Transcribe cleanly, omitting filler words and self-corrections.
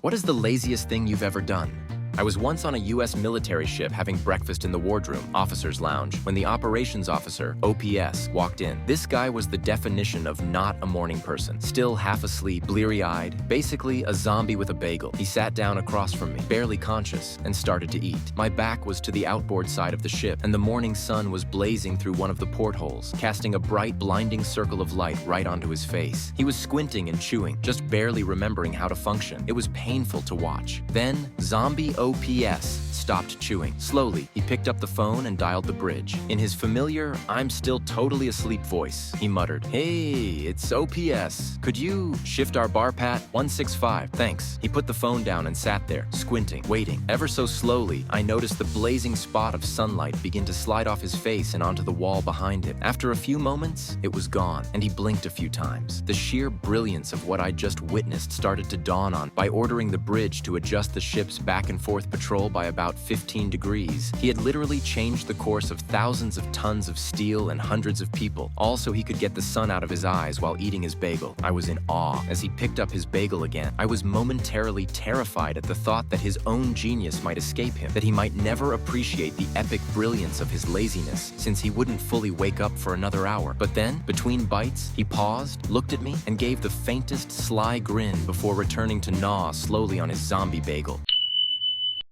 What is the laziest thing you've ever done? I was once on a US military ship having breakfast in the wardroom, officer's lounge, when the operations officer, OPS, walked in. This guy was the definition of not a morning person. Still half asleep, bleary-eyed, basically a zombie with a bagel. He sat down across from me, barely conscious, and started to eat. My back was to the outboard side of the ship, and the morning sun was blazing through one of the portholes, casting a bright, blinding circle of light right onto his face. He was squinting and chewing, just barely remembering how to function. It was painful to watch. Then, zombie OPS stopped chewing. Slowly, he picked up the phone and dialed the bridge. In his familiar, "I'm still totally asleep" voice, he muttered, "Hey, it's OPS. Could you shift our bar pat 165? Thanks." He put the phone down and sat there, squinting, waiting. Ever so slowly, I noticed the blazing spot of sunlight begin to slide off his face and onto the wall behind him. After a few moments, it was gone, and he blinked a few times. The sheer brilliance of what I just witnessed started to dawn on. By ordering the bridge to adjust the ship's back and forth patrol by about 15 degrees, he had literally changed the course of thousands of tons of steel and hundreds of people, all so he could get the sun out of his eyes while eating his bagel. I was in awe. As he picked up his bagel again, I was momentarily terrified at the thought that his own genius might escape him, that he might never appreciate the epic brilliance of his laziness, since he wouldn't fully wake up for another hour. But then, between bites, he paused, looked at me, and gave the faintest sly grin before returning to gnaw slowly on his zombie bagel.